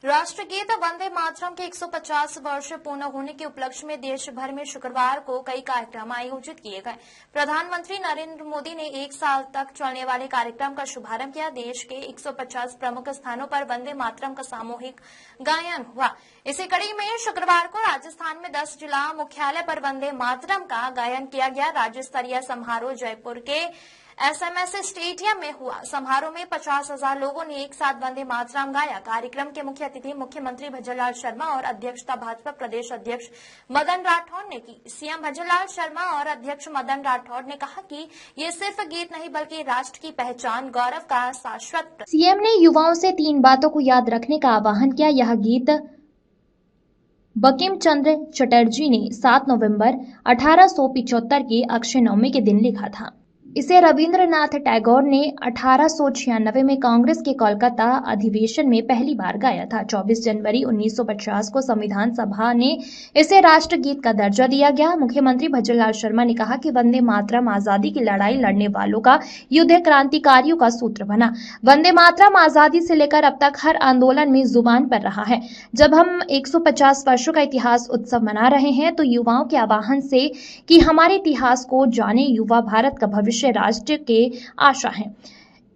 राष्ट्रगीत वंदे मातरम के 150 वर्ष पूर्ण होने के उपलक्ष्य में देश भर में शुक्रवार को कई कार्यक्रम आयोजित किए गए। प्रधानमंत्री नरेंद्र मोदी ने 1 साल तक चलने वाले कार्यक्रम का शुभारंभ किया। देश के 150 प्रमुख स्थानों पर वंदे मातरम का सामूहिक गायन हुआ। इसी कड़ी में शुक्रवार को राजस्थान में 10 जिला मुख्यालय पर वंदे मातरम का गायन किया गया। राज्य स्तरीय समारोह जयपुर के SMS स्टेडियम में हुआ। समारोह में 50,000 लोगों ने एक साथ वंदे मातरम गाया। कार्यक्रम के मुख्य अतिथि मुख्यमंत्री भजनलाल शर्मा और अध्यक्षता भाजपा प्रदेश अध्यक्ष मदन राठौड़ ने की। सीएम भजनलाल शर्मा और अध्यक्ष मदन राठौड़ ने कहा कि ये सिर्फ गीत नहीं बल्कि राष्ट्र की पहचान, गौरव का शाश्वत। सीएम ने युवाओं से 3 बातों को याद रखने का आह्वान किया। यह गीत बंकिम चंद्र चटर्जी ने 7 नवंबर 1875 की अक्षय नवमी के दिन लिखा था। इसे रविंद्रनाथ टैगोर ने 1896 में कांग्रेस के कोलकाता अधिवेशन में पहली बार गाया था। 24 जनवरी 1950 को संविधान सभा ने इसे राष्ट्रगीत का दर्जा दिया गया। मुख्यमंत्री भजनलाल शर्मा ने कहा कि वंदे मातरम आजादी की लड़ाई लड़ने वालों का, युद्ध क्रांतिकारियों का सूत्र बना। वंदे मातरम आजादी से लेकर अब तक हर आंदोलन में जुबान पर रहा है। जब हम 150 वर्षों का इतिहास उत्सव मना रहे हैं तो युवाओं के आह्वान से कि हमारे इतिहास को जाने, युवा भारत का भविष्य राष्ट्र के आशा है।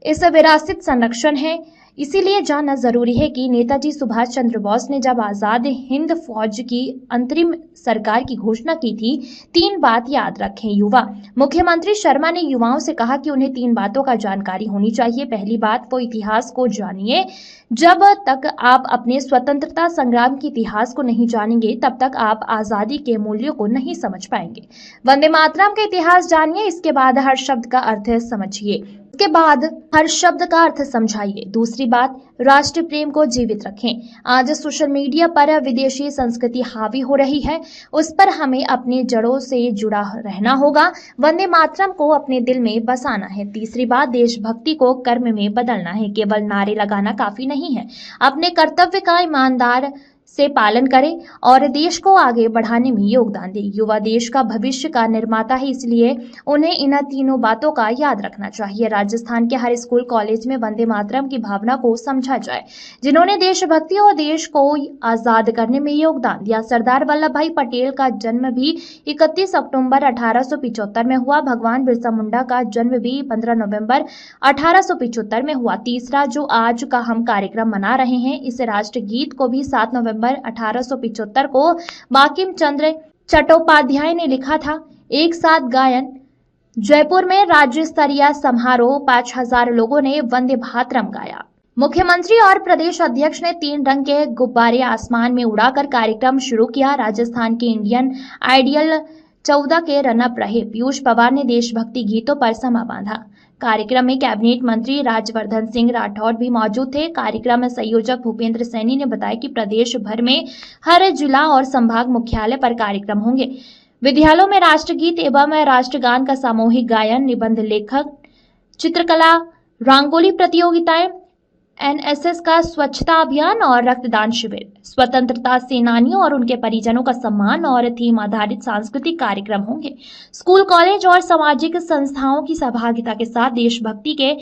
इस विरासत संरक्षण है। इसीलिए जानना जरूरी है कि नेताजी सुभाष चंद्र बोस ने जब आजाद हिंद फौज की अंतरिम सरकार की घोषणा की थी, 3 बात याद रखें युवा। मुख्यमंत्री शर्मा ने युवाओं से कहा कि उन्हें 3 बातों का जानकारी होनी चाहिए। पहली बात, वो इतिहास को जानिए। जब तक आप अपने स्वतंत्रता संग्राम के इतिहास को नहीं जानेंगे तब तक आप आजादी के मूल्यों को नहीं समझ पाएंगे। वंदे मातरम का इतिहास जानिए, इसके बाद हर शब्द का अर्थ समझिए, इसके बाद हर शब्द का अर्थ समझाइए। दूसरी बात, राष्ट्र प्रेम को जीवित रखें। आज सोशल मीडिया पर विदेशी संस्कृति हावी हो रही है, उस पर हमें अपने जड़ों से जुड़ा रहना होगा। वंदे मातरम को अपने दिल में बसाना है। तीसरी बात, देशभक्ति को कर्म में बदलना है। केवल नारे लगाना काफी नहीं है। अपने कर्तव्य का ईमानदार से पालन करें और देश को आगे बढ़ाने में योगदान दें। युवा देश का भविष्य का निर्माता है, इसलिए उन्हें इन 3 बातों का याद रखना चाहिए। राजस्थान के हर स्कूल कॉलेज में वंदे मातरम की भावना को समझा जाए, जिन्होंने देशभक्ति और देश को आजाद करने में योगदान दिया। सरदार वल्लभ भाई पटेल का जन्म भी 31 अक्टूबर 1875 में हुआ। भगवान बिरसा मुंडा का जन्म भी 15 नवंबर 1875 में हुआ। तीसरा, जो आज का हम कार्यक्रम मना रहे हैं, इस राष्ट्रगीत को भी 7 नवंबर 1875 को बंकिम चंद्र चट्टोपाध्याय ने लिखा था। एक साथ गायन। जयपुर में राज्य स्तरीय समारोह, 5000 लोगों ने वंदे मातरम गाया। मुख्यमंत्री और प्रदेश अध्यक्ष ने 3 रंग के गुब्बारे आसमान में उड़ाकर कार्यक्रम शुरू किया। राजस्थान के इंडियन आइडियल 14 के रनअप रहे पीयूष पवार ने देशभक्ति गीतों पर समा बांधा। कार्यक्रम में कैबिनेट मंत्री राज्यवर्धन सिंह राठौड़ भी मौजूद थे। कार्यक्रम में संयोजक भूपेंद्र सैनी ने बताया कि प्रदेश भर में हर जिला और संभाग मुख्यालय पर कार्यक्रम होंगे। विद्यालयों में राष्ट्रगीत एवं राष्ट्रगान का सामूहिक गायन, निबंध लेखन, चित्रकला, रंगोली प्रतियोगिताएं, NSS का स्वच्छता अभियान और रक्तदान शिविर, स्वतंत्रता सेनानियों और उनके परिजनों का सम्मान और थीम आधारित सांस्कृतिक कार्यक्रम होंगे। स्कूल, कॉलेज और सामाजिक संस्थाओं की सहभागिता के साथ देशभक्ति के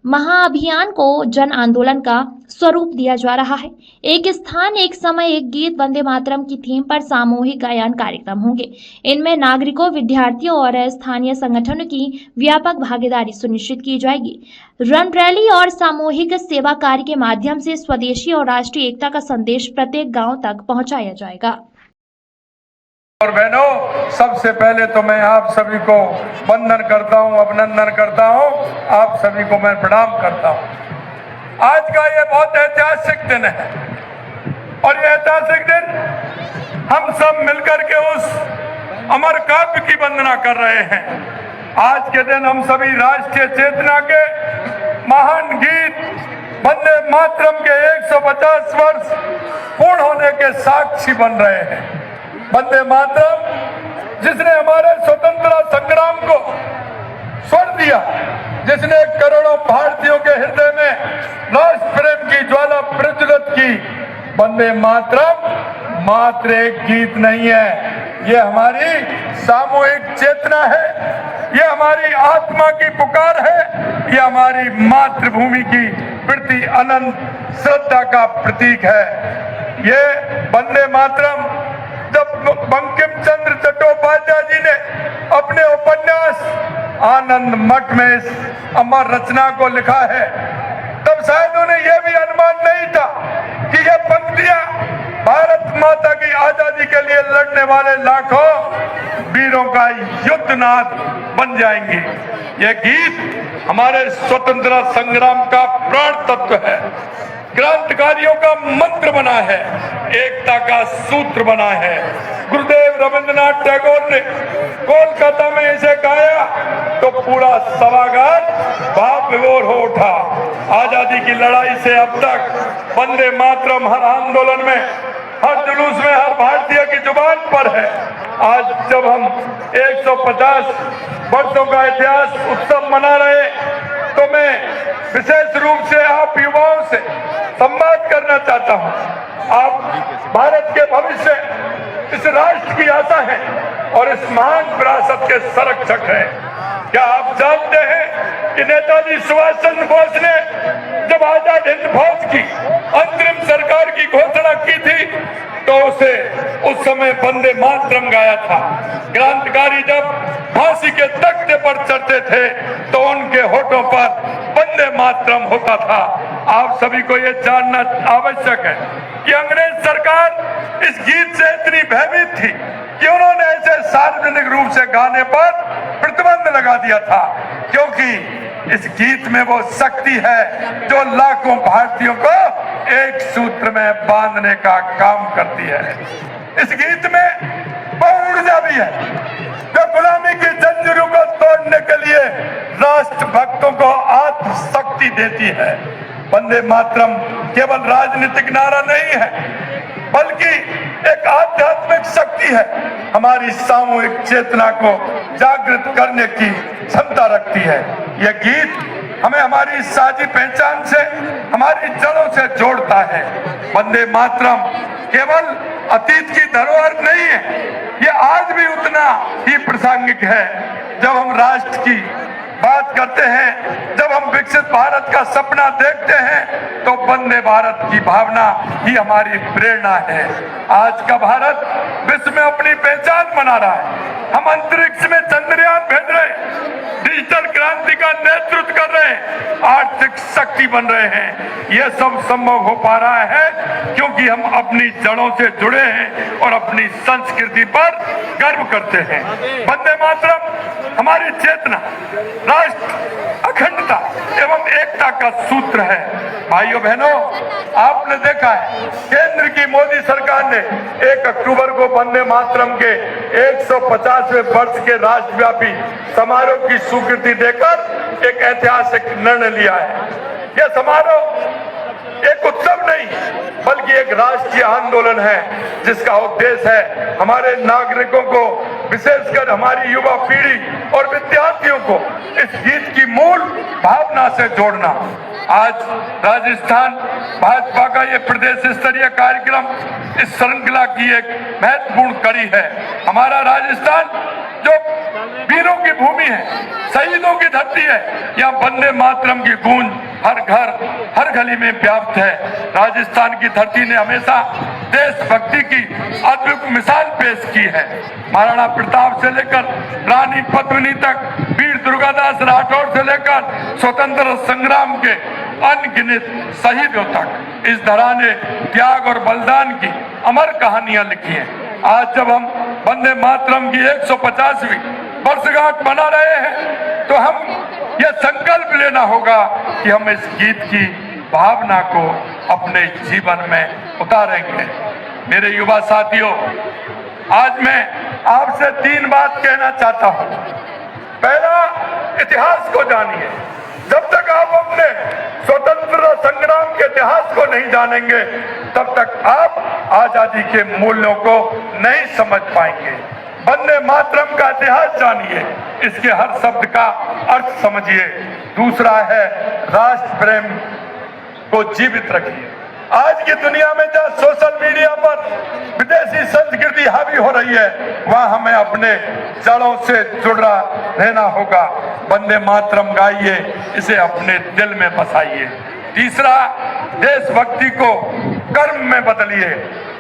महाअभियान को जन आंदोलन का स्वरूप दिया जा रहा है। एक स्थान, एक समय, एक गीत, वंदे मातरम की थीम पर सामूहिक गायन कार्यक्रम होंगे। इनमें नागरिकों, विद्यार्थियों और स्थानीय संगठनों की व्यापक भागीदारी सुनिश्चित की जाएगी। रन रैली और सामूहिक सेवा कार्य के माध्यम से स्वदेशी और राष्ट्रीय एकता का संदेश प्रत्येक गांव तक पहुंचाया जाएगा। और बहनों, सबसे पहले तो मैं आप सभी को वंदन करता हूं, अभिनंदन करता हूं, आप सभी को मैं प्रणाम करता हूं। आज का ये बहुत ऐतिहासिक दिन है और ये ऐतिहासिक दिन हम सब मिलकर के उस अमर काव्य की वंदना कर रहे हैं। आज के दिन हम सभी राष्ट्रीय चेतना के महान गीत वंदे मातरम के 150 वर्ष पूर्ण होने के साक्षी बन रहे हैं। वंदे मातरम, जिसने हमारे स्वतंत्रता संग्राम को स्वर दिया, जिसने करोड़ों भारतीयों के हृदय में राष्ट्र प्रेम की ज्वाला प्रज्वलित की। वंदे मातरम मात्र एक गीत नहीं है, ये हमारी सामूहिक चेतना है, ये हमारी आत्मा की पुकार है, ये हमारी मातृभूमि की प्रति अनंत श्रद्धा का प्रतीक है। ये वंदे मातरम जब बंकिम चंद्र चट्टोपाध्याय जी ने अपने उपन्यास आनंद मठ में इस अमर रचना को लिखा है, तब शायद उन्हें यह भी अनुमान नहीं था कि ये पंक्तियां भारत माता की आजादी के लिए लड़ने वाले लाखों वीरों का युद्धनाद बन जाएंगी। ये गीत हमारे स्वतंत्रता संग्राम का प्राण तत्व है, क्रांतिकारियों का मंत्र बना है, एकता का सूत्र बना है। गुरुदेव रविंद्रनाथ टैगोर ने कोलकाता में इसे गाया तो पूरा सभागार भाव विभोर हो उठा। आजादी की लड़ाई से अब तक वंदे मातरम हर आंदोलन में, हर जुलूस में, हर भारतीय की जुबान पर है। आज जब हम 150 वर्षों का इतिहास उत्सव मना रहे, तो मैं विशेष रूप से आप युवाओं से संवाद करना चाहता हूं। आप भारत के भविष्य, इस राष्ट्र की आशा है और इस महान विरासत के संरक्षक हैं। क्या आप जानते हैं कि नेताजी सुभाष चंद्र बोस ने जब आजाद हिंद फौज की अंतरिम सरकार की घोषणा की थी तो उसे उस समय वंदे मातरम गाया था। क्रांतिकारी जब फांसी के तख्ते पर चढ़ते थे तो उनके होठों पर वंदे मातरम होता था। आप सभी को यह जानना आवश्यक है कि अंग्रेज सरकार इस गीत से इतनी भयभीत थी कि उन्होंने ऐसे सार्वजनिक रूप से गाने पर प्रतिबंध लगा दिया था, क्योंकि इस गीत में वो शक्ति है जो लाखों भारतीयों को एक सूत्र में बांधने का काम करती है। इस गीत में वो ऊर्जा भी है जो गुलामी की जंजीरों को तोड़ने के लिए राष्ट्र भक्तों को आत्मशक्ति देती है। वंदे मातरम केवल राजनीतिक नारा नहीं है, बल्कि एक आध्यात्मिक शक्ति है। हमारी सामूहिक चेतना को जागृत करने की क्षमता रखती है। यह गीत हमें हमारी साझी पहचान से, हमारी जड़ों से जोड़ता है। वंदे मातरम केवल अतीत की धरोहर नहीं है, यह आज भी उतना ही प्रासंगिक है। जब हम राष्ट्र की बात करते हैं, जब हम विकसित भारत का सपना देखते हैं, तो वंदे भारत की भावना ही हमारी प्रेरणा है। आज का भारत विश्व में अपनी पहचान बना रहा है। हम अंतरिक्ष में चंद्रयान भेज रहे हैं, डिजिटल क्रांति का नेतृत्व कर रहे हैं, आर्थिक शक्ति बन रहे हैं। यह सब संभव हो पा रहा है क्योंकि हम अपनी जड़ों से जुड़े हैं और अपनी संस्कृति पर गर्व करते हैं। वंदे मातरम हमारी चेतना, राष्ट्र अखंडता एवं एकता का सूत्र है। भाइयों बहनों, आपने देखा है केंद्र की मोदी सरकार ने 1 अक्टूबर को वंदे मातरम के 150वें वर्ष के राष्ट्रव्यापी समारोह की स्वीकृति देकर एक ऐतिहासिक निर्णय लिया है। यह समारोह एक उत्सव नहीं बल्कि एक राष्ट्रीय आंदोलन है, जिसका उद्देश्य है हमारे नागरिकों को, विशेषकर हमारी युवा पीढ़ी और विद्यार्थियों को इस गीत की मूल भावना से जोड़ना। आज राजस्थान भाजपा का ये प्रदेश स्तरीय कार्यक्रम इस श्रृंखला की एक महत्वपूर्ण कड़ी है। हमारा राजस्थान जो वीरों की भूमि है, शहीदों की धरती है, यहाँ वंदे मातरम की गूंज हर घर, हर गली में व्याप्त है। राजस्थान की धरती ने हमेशा देशभक्ति की अद्भुत मिसाल पेश की है। महाराणा प्रताप से लेकर रानी पद्मिनी तक, वीर दुर्गादास राठौर से लेकर स्वतंत्रता संग्राम के अनगिनत शहीदों तक इस धरा ने त्याग और बलिदान की अमर कहानियां लिखी हैं। आज जब हम वंदे मातरम की 150वीं वर्षगांठ मना रहे हैं, तो हम यह संकल्प लेना होगा कि हम इस गीत की भावना को अपने जीवन में उतारेंगे। मेरे युवा साथियों, आज मैं आपसे 3 बात कहना चाहता हूं। पहला, इतिहास को जानिए। जब तक आप अपने स्वतंत्रता संग्राम के इतिहास को नहीं जानेंगे, तब तक आप आजादी के मूल्यों को नहीं समझ पाएंगे। वंदे मातरम का इतिहास जानिए, इसके हर शब्द का अर्थ समझिए। दूसरा है, राष्ट्र प्रेम को जीवित रखिए। आज की दुनिया में जहाँ सोशल मीडिया पर विदेशी संस्कृति हावी हो रही है, वहाँ हमें अपने जड़ों से जुड़ा रहना होगा। वंदे मातरम गाइए, इसे अपने दिल में बसाइए। तीसरा, देशभक्ति को कर्म में बदलिए।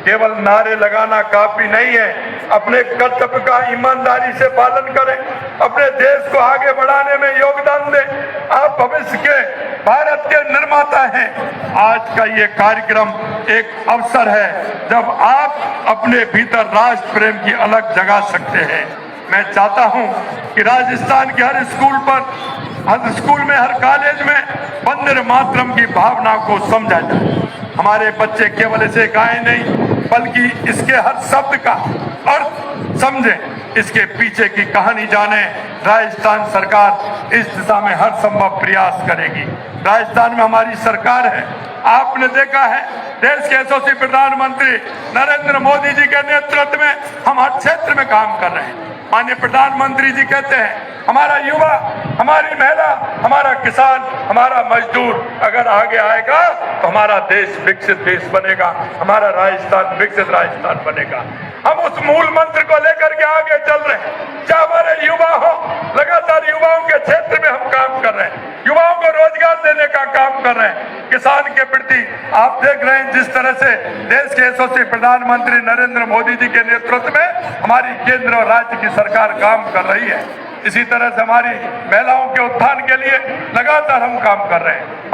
केवल नारे लगाना काफी नहीं है, अपने कर्तव्य का ईमानदारी से पालन करें, अपने देश को आगे बढ़ाने में योगदान दें। आप भविष्य के भारत के निर्माता हैं। आज का ये कार्यक्रम एक अवसर है जब आप अपने भीतर राष्ट्र प्रेम की अलग जगा सकते हैं। मैं चाहता हूं कि राजस्थान के हर स्कूल पर, हर स्कूल में, हर कॉलेज में वंदे मातरम की भावना को समझा जाए। हमारे बच्चे केवल इसे गाएं नहीं, बल्कि इसके हर शब्द का अर्थ समझें, इसके पीछे की कहानी जाने। राजस्थान सरकार इस दिशा में हर संभव प्रयास करेगी। राजस्थान में हमारी सरकार है। आपने देखा है, देश के यशस्वी प्रधानमंत्री नरेंद्र मोदी जी के नेतृत्व में हम हर क्षेत्र में काम कर रहे हैं। माननीय प्रधानमंत्री जी कहते हैं, हमारा युवा, हमारी महिला, हमारा किसान, हमारा मजदूर अगर आगे आएगा तो हमारा देश विकसित देश बनेगा, हमारा राजस्थान विकसित राजस्थान बनेगा। हम उस मूल मंत्र को लेकर के आगे चल रहे हैं। चाहे हमारे युवा हो, लगातार युवाओं के क्षेत्र में हम काम कर रहे हैं, युवाओं को रोजगार देने का काम कर रहे हैं। किसान के प्रति आप देख रहे हैं जिस तरह से देश के यशस्वी प्रधानमंत्री नरेंद्र मोदी जी के नेतृत्व में हमारी केंद्र और राज्य की सरकार काम कर रही है। इसी तरह से हमारी महिलाओं के उत्थान के लिए लगातार हम काम कर रहे हैं।